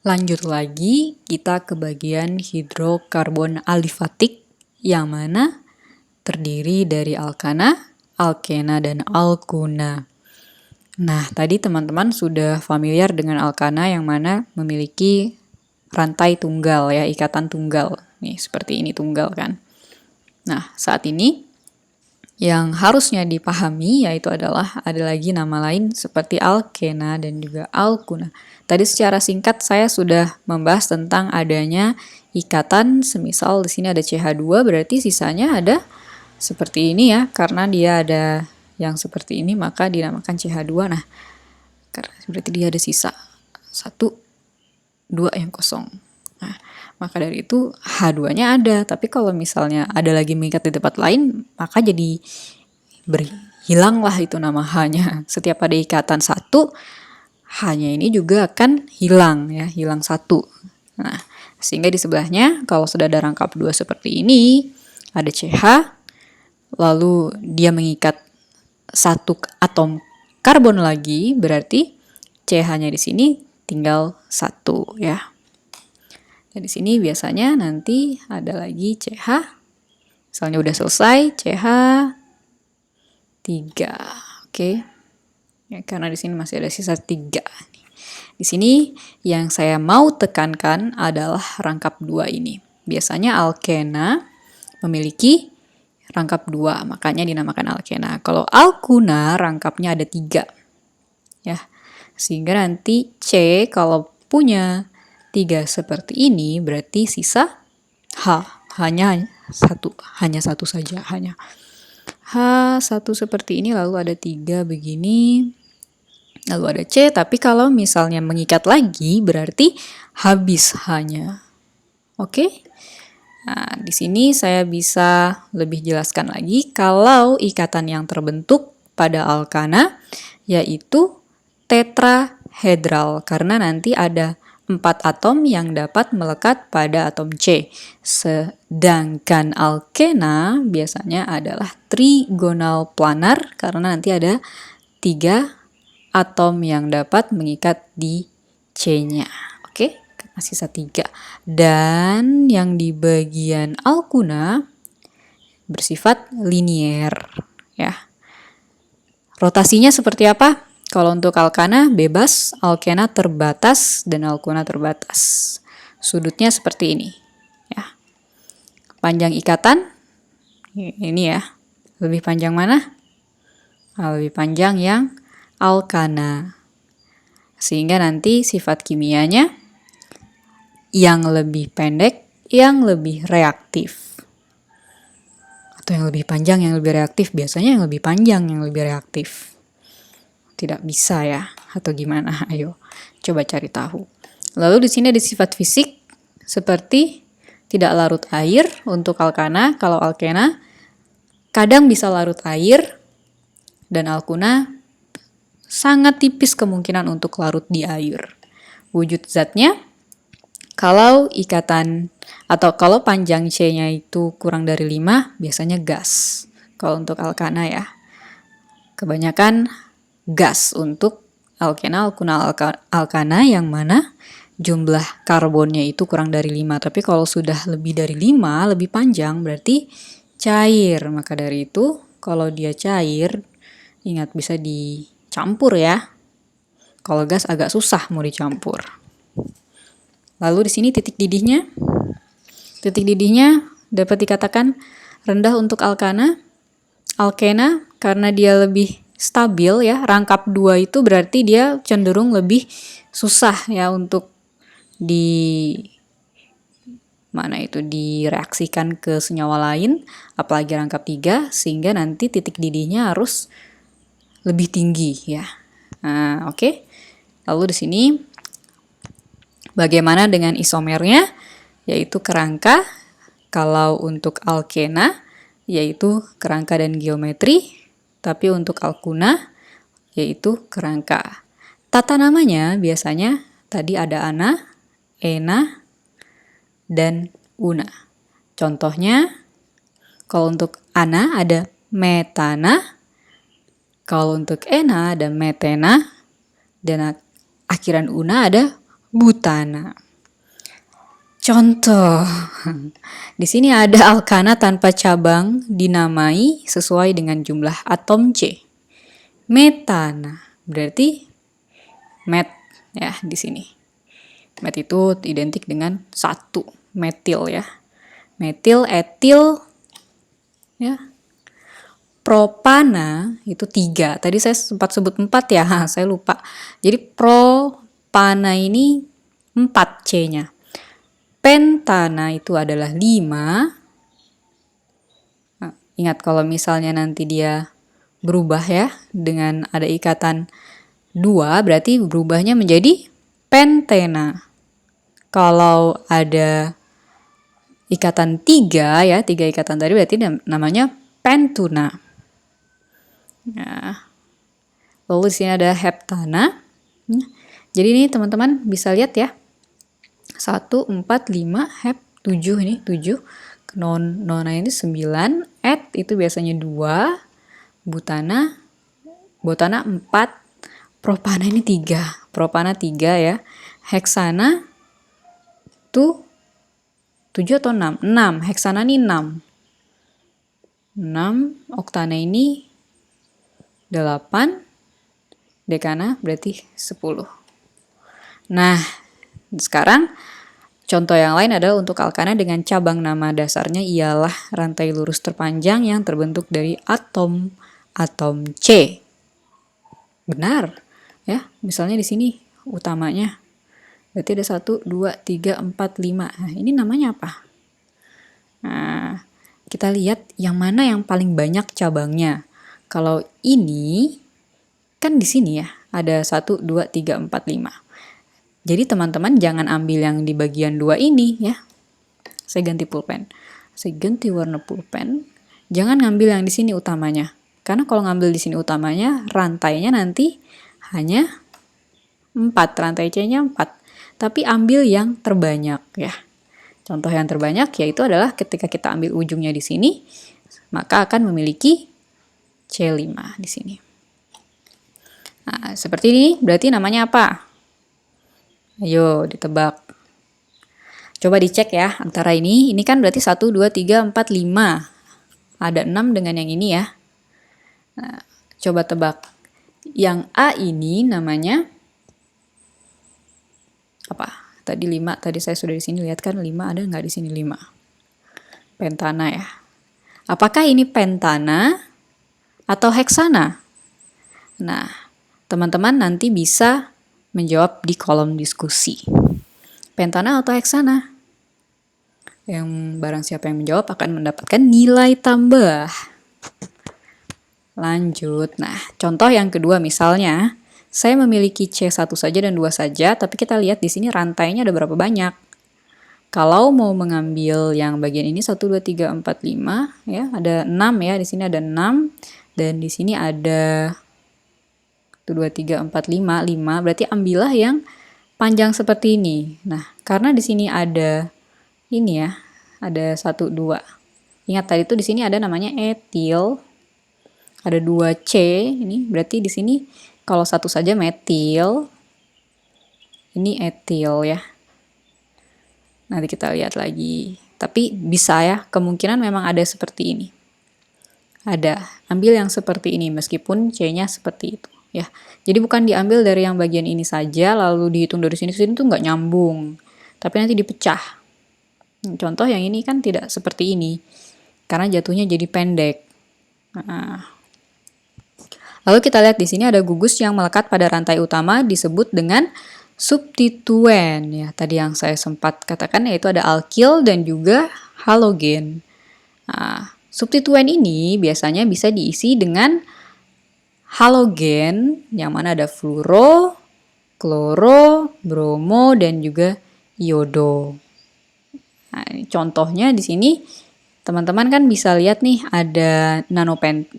Lanjut lagi, kita ke bagian hidrokarbon alifatik yang mana terdiri dari alkana, alkena, dan alkuna. Nah, tadi teman-teman sudah familiar dengan alkana yang mana memiliki rantai tunggal ya, ikatan tunggal. Nih, seperti ini tunggal kan. Nah, saat ini yang harusnya dipahami yaitu adalah ada lagi nama lain seperti alkena dan juga alkuna. Tadi secara singkat saya sudah membahas tentang adanya ikatan, semisal di sini ada CH2 berarti sisanya ada seperti ini ya, karena dia ada yang seperti ini maka dinamakan CH2. Nah, karena berarti dia ada sisa 1, 2 yang kosong. Nah, maka dari itu H2-nya ada, tapi kalau misalnya ada lagi mengikat di tempat lain, maka jadi hilanglah itu nama H-nya. Setiap ada ikatan satu, H-nya ini juga akan hilang ya, hilang satu. Nah, sehingga di sebelahnya kalau sudah ada rangkap dua seperti ini, ada CH, lalu dia mengikat satu atom karbon lagi, berarti CH-nya di sini tinggal satu ya. Dan di sini biasanya nanti ada lagi CH. Misalnya udah selesai, CH 3. Oke. Ya, karena di sini masih ada sisa 3. Di sini yang saya mau tekankan adalah rangkap 2 ini. Biasanya alkena memiliki rangkap 2, makanya dinamakan alkena. Kalau alkuna rangkapnya ada 3. Ya. Sehingga nanti C kalau punya 3 seperti ini berarti sisa H hanya satu saja, hanya H1 seperti ini, lalu ada 3 begini, lalu ada C, tapi kalau misalnya mengikat lagi berarti habis H-nya. Oke? Nah, di sini saya bisa lebih jelaskan lagi kalau ikatan yang terbentuk pada alkana yaitu tetrahedral, karena nanti ada 4 atom yang dapat melekat pada atom C. Sedangkan alkena biasanya adalah trigonal planar karena nanti ada 3 atom yang dapat mengikat di C-nya. Oke, masih sisa 3. Dan yang di bagian alkuna bersifat linier ya. Rotasinya seperti apa? Kalau untuk alkana bebas, alkena terbatas, dan alkuna terbatas. Sudutnya seperti ini. Ya. Panjang ikatan, ini ya. Lebih panjang mana? Lebih panjang yang alkana. Sehingga nanti sifat kimianya yang lebih pendek, yang lebih reaktif. Atau yang lebih panjang, yang lebih reaktif. Biasanya yang lebih panjang, yang lebih reaktif. Tidak bisa ya, atau gimana? Ayo coba cari tahu. Lalu di sini ada sifat fisik seperti tidak larut air untuk alkana. Kalau alkena kadang bisa larut air, dan alkuna sangat tipis kemungkinan untuk larut di air. Wujud zatnya kalau ikatan atau kalau panjang C-nya itu kurang dari 5 biasanya gas. Kalau untuk alkana ya, kebanyakan gas untuk alkena, alkuna, alkana yang mana jumlah karbonnya itu kurang dari 5. Tapi kalau sudah lebih dari 5, lebih panjang, berarti cair. Maka dari itu, kalau dia cair, ingat bisa dicampur ya. Kalau gas agak susah mau dicampur. Lalu di sini titik didihnya. Titik didihnya dapat dikatakan rendah untuk alkana. Alkena karena dia lebih stabil ya, rangkap 2 itu berarti dia cenderung lebih susah ya untuk direaksikan ke senyawa lain, apalagi rangkap 3, sehingga nanti titik didihnya harus lebih tinggi ya. Nah, oke. Lalu di sini bagaimana dengan isomernya? Yaitu kerangka. Kalau untuk alkena yaitu kerangka dan geometri. Tapi untuk alkuna yaitu kerangka. Tata namanya biasanya tadi ada ana, ena, dan una. Contohnya kalau untuk ana ada metana, kalau untuk ena ada metena, dan akhiran una ada butana. Contoh, di sini ada alkana tanpa cabang dinamai sesuai dengan jumlah atom C. Metana, berarti met ya di sini. Met itu identik dengan 1, metil ya. Metil, etil ya. Propana itu 3. Tadi saya sempat sebut 4 ya, saya lupa. Jadi propana ini 4 C-nya. Pentana itu adalah 5. Nah, ingat kalau misalnya nanti dia berubah ya, dengan ada ikatan 2, berarti berubahnya menjadi pentena. Kalau ada ikatan 3 ya, 3 ikatan tadi berarti namanya pentuna. Nah, lalu di sini ada heptana. Jadi ini teman-teman bisa lihat ya. 1, 4, 5, hep 7 ini 7. Nona ini 9, et itu biasanya 2, botana 4, propana ini 3. Propana 3 ya. Heksana itu 7 atau 6? 6. Heksana ini 6. 6, oktana ini 8, dekana berarti 10. Nah, sekarang contoh yang lain adalah untuk alkana dengan cabang nama dasarnya ialah rantai lurus terpanjang yang terbentuk dari atom C. Benar ya, misalnya di sini utamanya berarti ada 1, 2, 3, 4, 5. Nah, ini namanya apa? Nah, kita lihat yang mana yang paling banyak cabangnya. Kalau ini kan di sini ya, ada 1, 2, 3, 4, 5. Jadi teman-teman jangan ambil yang di bagian 2 ini ya. Saya ganti pulpen. Saya ganti warna pulpen. Jangan ngambil yang di sini utamanya. Karena kalau ngambil di sini utamanya, rantainya nanti hanya 4. Rantai C-nya 4. Tapi ambil yang terbanyak ya. Contoh yang terbanyak yaitu adalah ketika kita ambil ujungnya di sini, maka akan memiliki C5 di sini. Nah, seperti ini berarti namanya apa? Ayo ditebak. Coba dicek ya antara ini kan berarti 1, 2, 3, 4, 5. Ada 6 dengan yang ini ya. Nah, coba tebak. Yang A ini namanya apa? Tadi 5, tadi saya sudah di sini lihat kan 5 ada nggak di sini 5? Pentana ya. Apakah ini pentana atau heksana? Nah, teman-teman nanti bisa menjawab di kolom diskusi. Pentana atau heksana? Yang barang siapa yang menjawab akan mendapatkan nilai tambah. Lanjut. Nah, contoh yang kedua misalnya, saya memiliki C1 saja dan 2 saja, tapi kita lihat di sini rantainya ada berapa banyak. Kalau mau mengambil yang bagian ini 1, 2, 3, 4, 5 ya, ada 6 ya, di sini ada 6 dan di sini ada 1, 2, 3, 4, 5, 5, berarti ambillah yang panjang seperti ini. Nah, karena di sini ada ini ya, ada 1, 2. Ingat tadi itu di sini ada namanya etil. Ada 2C, ini berarti di sini kalau 1 saja metil. Ini etil ya. Nanti kita lihat lagi. Tapi bisa ya, kemungkinan memang ada seperti ini. Ada, ambil yang seperti ini meskipun C-nya seperti itu. Ya, jadi bukan diambil dari yang bagian ini saja lalu dihitung dari sini ke sini tuh nggak nyambung, tapi nanti dipecah. Contoh yang ini kan tidak seperti ini, karena jatuhnya jadi pendek. Nah, lalu kita lihat di sini ada gugus yang melekat pada rantai utama disebut dengan substituen. Ya, tadi yang saya sempat katakan yaitu ada alkil dan juga halogen. Nah, substituen ini biasanya bisa diisi dengan halogen yang mana ada fluoro, kloro, bromo, dan juga iodo. Nah, contohnya di sini teman-teman kan bisa lihat nih ada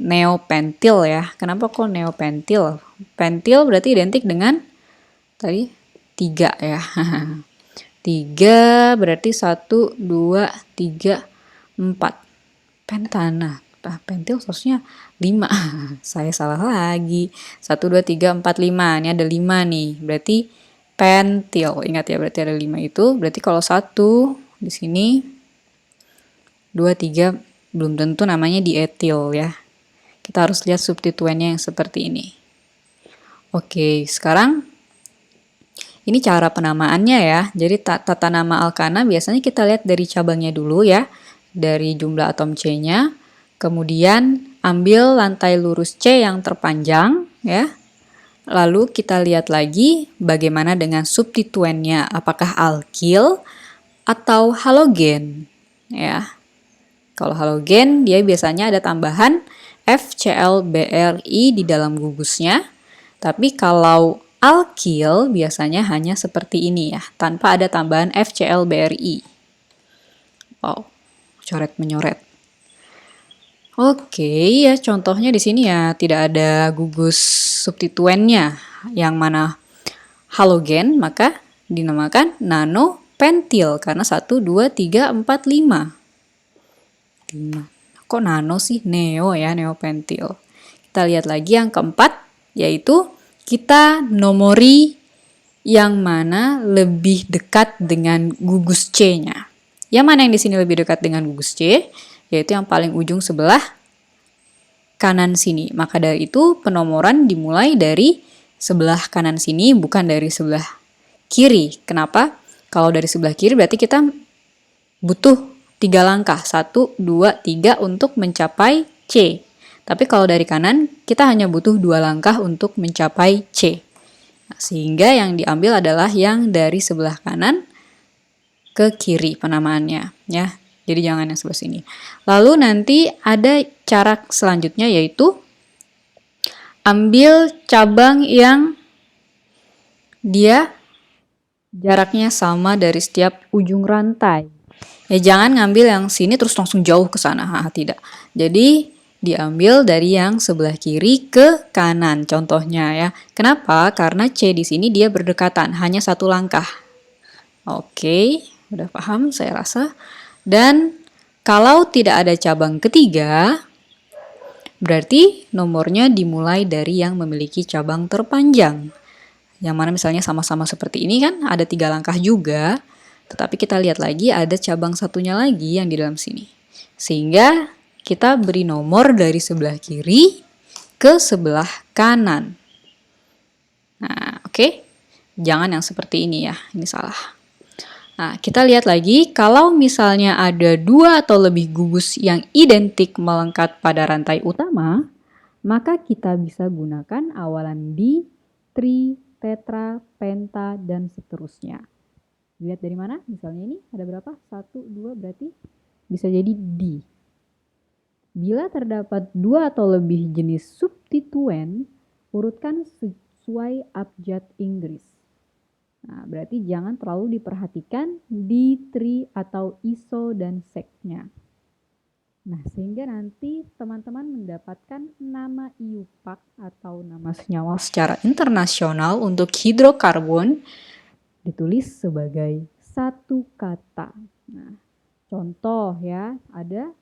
neopentil ya. Kenapa kok neopentil? Pentil berarti identik dengan tadi 3 ya. 3 berarti 1, 2, 3, 4. Pentana. Pentil seharusnya 5. Saya salah lagi. 1, 2, 3, 4, 5. Ini ada 5 nih. Berarti pentil. Ingat ya, berarti ada 5 itu. Berarti kalau 1 di sini, 2, 3 belum tentu namanya dietil ya. Kita harus lihat substituennya yang seperti ini. Oke, sekarang ini cara penamaannya ya. Jadi tata nama alkana biasanya kita lihat dari cabangnya dulu ya. Dari jumlah atom C-nya. Kemudian ambil lantai lurus C yang terpanjang ya. Lalu kita lihat lagi bagaimana dengan substituennya. Apakah alkil atau halogen ya. Kalau halogen dia biasanya ada tambahan FCl-BrI di dalam gugusnya. Tapi kalau alkil biasanya hanya seperti ini ya, tanpa ada tambahan FCl-BrI. Wow, coret-menyoret. Oke, ya contohnya di sini ya tidak ada gugus substituennya. Yang mana halogen maka dinamakan nanopentil karena 1, 2, 3, 4, 5. Kok nano sih? Neo ya, neopentil. Kita lihat lagi yang keempat, yaitu kita nomori yang mana lebih dekat dengan gugus C-nya. Yang mana yang di sini lebih dekat dengan gugus C? Yaitu yang paling ujung sebelah kanan sini. Maka dari itu penomoran dimulai dari sebelah kanan sini, bukan dari sebelah kiri. Kenapa? Kalau dari sebelah kiri berarti kita butuh 3 langkah, 1, 2, 3 untuk mencapai C. Tapi kalau dari kanan, kita hanya butuh 2 langkah untuk mencapai C. Nah, sehingga yang diambil adalah yang dari sebelah kanan ke kiri penamaannya. Ya. Jadi jangan yang sebelah sini. Lalu nanti ada cara selanjutnya yaitu ambil cabang yang dia jaraknya sama dari setiap ujung rantai. Ya jangan ngambil yang sini terus langsung jauh ke sana, tidak. Jadi diambil dari yang sebelah kiri ke kanan contohnya ya. Kenapa? Karena C di sini dia berdekatan, hanya 1 langkah. Oke, udah paham saya rasa. Dan kalau tidak ada cabang ketiga, berarti nomornya dimulai dari yang memiliki cabang terpanjang. Yang mana misalnya sama-sama seperti ini kan ada 3 langkah juga. Tetapi kita lihat lagi ada cabang satunya lagi yang di dalam sini. Sehingga kita beri nomor dari sebelah kiri ke sebelah kanan. Nah, oke. Jangan yang seperti ini ya, ini salah. Nah, kita lihat lagi kalau misalnya ada 2 atau lebih gugus yang identik melengkap pada rantai utama, maka kita bisa gunakan awalan di, tri, tetra, penta, dan seterusnya. Lihat dari mana? Misalnya ini ada berapa? 1, 2 berarti bisa jadi D. Bila terdapat 2 atau lebih jenis substituen, urutkan sesuai abjad Inggris. Nah, berarti jangan terlalu diperhatikan di, tri, atau iso, dan sek-nya. Nah, sehingga nanti teman-teman mendapatkan nama IUPAC atau nama senyawa secara internasional untuk hidrokarbon ditulis sebagai satu kata. Nah, contoh ya, ada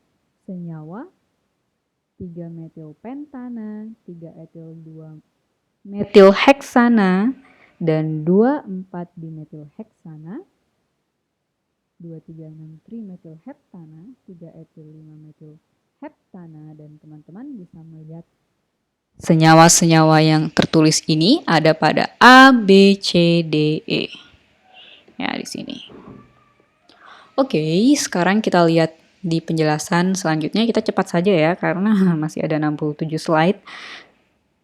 senyawa 3-metilpentana, 3-etil-2-metilheksana, dan 2,4-dimetilheksana, 2,3,6-trimetilheptana, 3-etil-5-metilheptana, dan teman-teman bisa melihat senyawa-senyawa yang tertulis ini ada pada A, B, C, D, E. Ya, di sini. Oke, sekarang kita lihat di penjelasan selanjutnya. Kita cepat saja ya, karena masih ada 67 slide.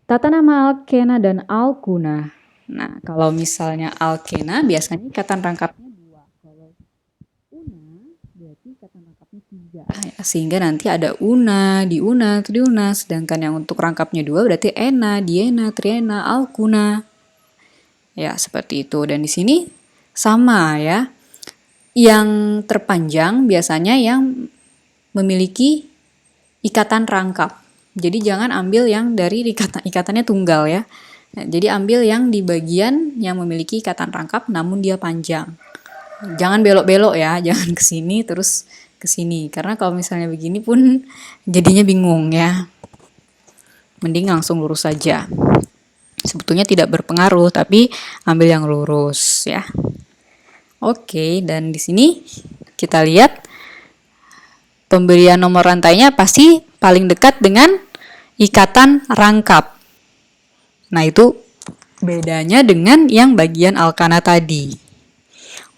Tata nama alkena dan alkuna. Nah, kalau misalnya alkena, biasanya ikatan rangkapnya 2. Kalau una, berarti ikatan rangkapnya 3. Ya, sehingga nanti ada una, diuna, triuna. Sedangkan yang untuk rangkapnya 2 berarti ena, diena, triena, alkuna. Ya, seperti itu. Dan di sini sama ya, yang terpanjang biasanya yang memiliki ikatan rangkap. Jadi jangan ambil yang dari ikatannya tunggal ya. Nah, jadi ambil yang di bagian yang memiliki ikatan rangkap namun dia panjang. Jangan belok-belok ya, jangan ke sini terus ke sini. Karena kalau misalnya begini pun jadinya bingung ya. Mending langsung lurus saja. Sebetulnya tidak berpengaruh, tapi ambil yang lurus ya. Oke, dan di sini kita lihat pemberian nomor rantainya pasti paling dekat dengan ikatan rangkap. Nah, itu bedanya dengan yang bagian alkana tadi.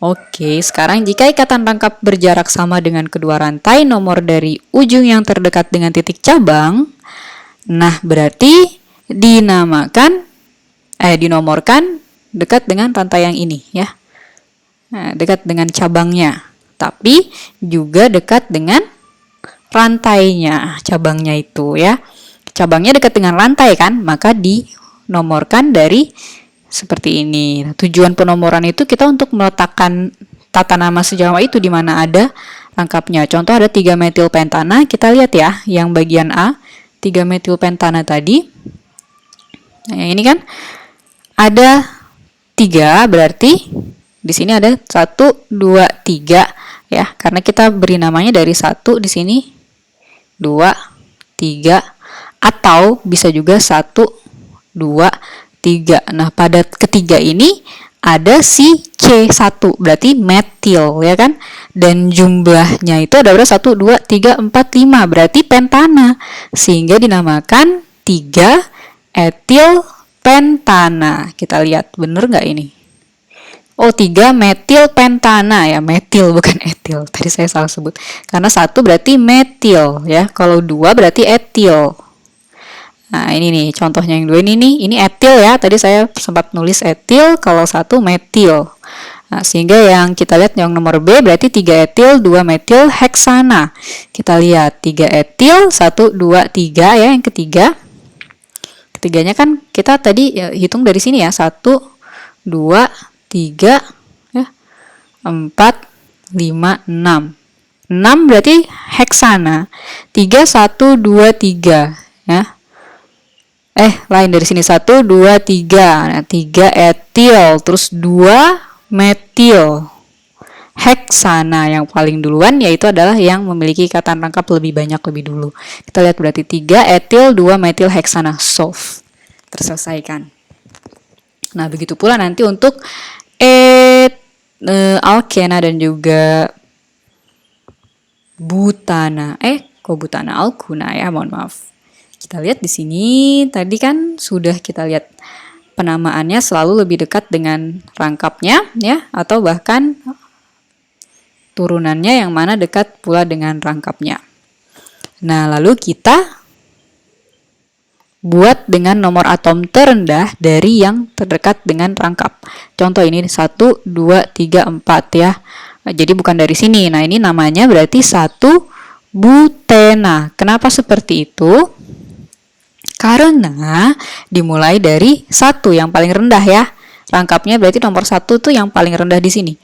Oke, sekarang jika ikatan rangkap berjarak sama dengan kedua rantai, nomor dari ujung yang terdekat dengan titik cabang, nah berarti dinomorkan dekat dengan rantai yang ini ya. Nah, dekat dengan cabangnya, tapi juga dekat dengan rantainya, cabangnya itu ya. Cabangnya dekat dengan rantai kan, maka dinomorkan dari seperti ini. Nah, tujuan penomoran itu kita untuk meletakkan tata nama sejawa itu di mana ada rangkapnya. Contoh ada 3 metil pentana, kita lihat ya, yang bagian A, 3 metil pentana tadi. Nah, yang ini kan ada 3, berarti di sini ada 1, 2, 3 ya, karena kita beri namanya dari 1 di sini, 2, 3, atau bisa juga 1, 2, 3. Nah, pada ketiga ini ada si C1, berarti metil ya kan? Dan jumlahnya itu ada berapa? 1, 2, 3, 4, 5, berarti pentana. Sehingga dinamakan 3 etil pentana. Kita lihat bener nggak ini? Oh, 3 metil pentana ya, metil bukan etil. Tadi saya salah sebut. Karena 1 berarti metil ya. Kalau 2 berarti etil. Nah, ini nih contohnya yang 2 ini nih. Ini etil ya. Tadi saya sempat nulis etil, kalau 1 metil. Nah, sehingga yang kita lihat yang nomor B berarti 3 etil, 2 metil heksana. Kita lihat 3 etil, 1, 2, 3 ya, yang ketiga. Ketiganya kan kita tadi ya, hitung dari sini ya. 1, 2, 3 ya, 4, 5, 6. 6 berarti heksana. 3, 1, 2, 3 ya. Lain dari sini 1, 2, 3. Nah, 3 etil, terus 2 metil heksana. Yang paling duluan yaitu adalah yang memiliki ikatan rangkap lebih banyak lebih dulu. Kita lihat berarti 3 etil, 2 metil heksana. Solve. Terselesaikan. Nah, begitu pula nanti untuk alkena dan juga butana. Kok butana alkuna ya, mohon maaf. Kita lihat di sini tadi kan sudah kita lihat penamaannya selalu lebih dekat dengan rangkapnya ya, atau bahkan turunannya yang mana dekat pula dengan rangkapnya. Nah, lalu kita buat dengan nomor atom terendah dari yang terdekat dengan rangkap. Contoh ini 1, 2, 3, 4 ya. Jadi bukan dari sini. Nah, ini namanya berarti 1 butena. Kenapa seperti itu? Karena dimulai dari 1 yang paling rendah ya. Rangkapnya berarti nomor 1 tuh yang paling rendah di sini.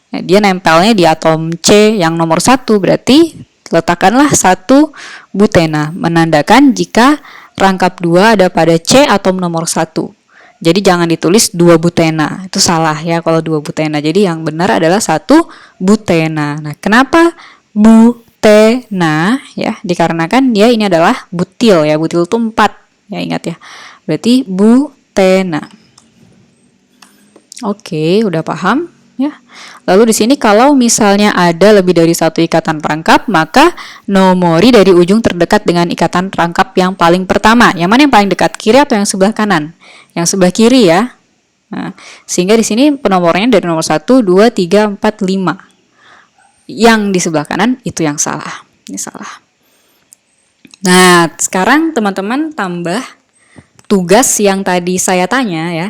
Nah, dia nempelnya di atom C yang nomor 1, berarti letakkanlah 1 butena, menandakan jika rangkap 2 ada pada C atom nomor 1. Jadi jangan ditulis 2 butena, itu salah ya kalau 2 butena. Jadi yang benar adalah 1 butena. Nah, kenapa butena ya? Dikarenakan dia ini adalah butil ya, butil itu 4. Ya, ingat ya. Berarti butena. Oke, udah paham ya. Lalu di sini kalau misalnya ada lebih dari 1 ikatan rangkap, maka nomori dari ujung terdekat dengan ikatan rangkap yang paling pertama. Yang mana yang paling dekat, kiri atau yang sebelah kanan? Yang sebelah kiri ya. Nah, sehingga di sini penomorannya dari nomor 1, 2, 3, 4, 5. Yang di sebelah kanan itu yang salah. Ini salah. Nah, sekarang teman-teman tambah tugas yang tadi saya tanya ya.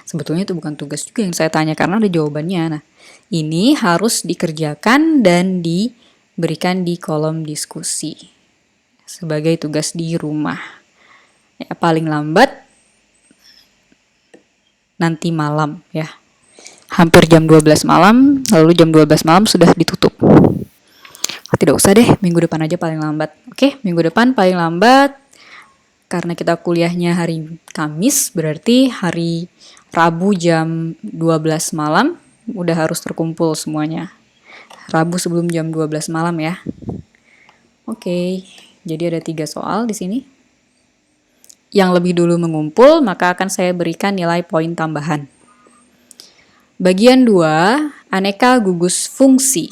Sebetulnya itu bukan tugas juga yang saya tanya karena ada jawabannya. Nah, ini harus dikerjakan dan diberikan di kolom diskusi sebagai tugas di rumah. Ya, paling lambat nanti malam ya. Hampir jam 12 malam, lalu jam 12 malam sudah ditutup. Tidak usah deh, minggu depan aja paling lambat. Oke, minggu depan paling lambat. Karena kita kuliahnya hari Kamis, berarti hari Rabu jam 12 malam udah harus terkumpul semuanya. Rabu sebelum jam 12 malam ya. Oke, jadi ada 3 soal di sini. yang lebih dulu mengumpul, maka akan saya berikan nilai poin tambahan. Bagian 2, aneka gugus fungsi.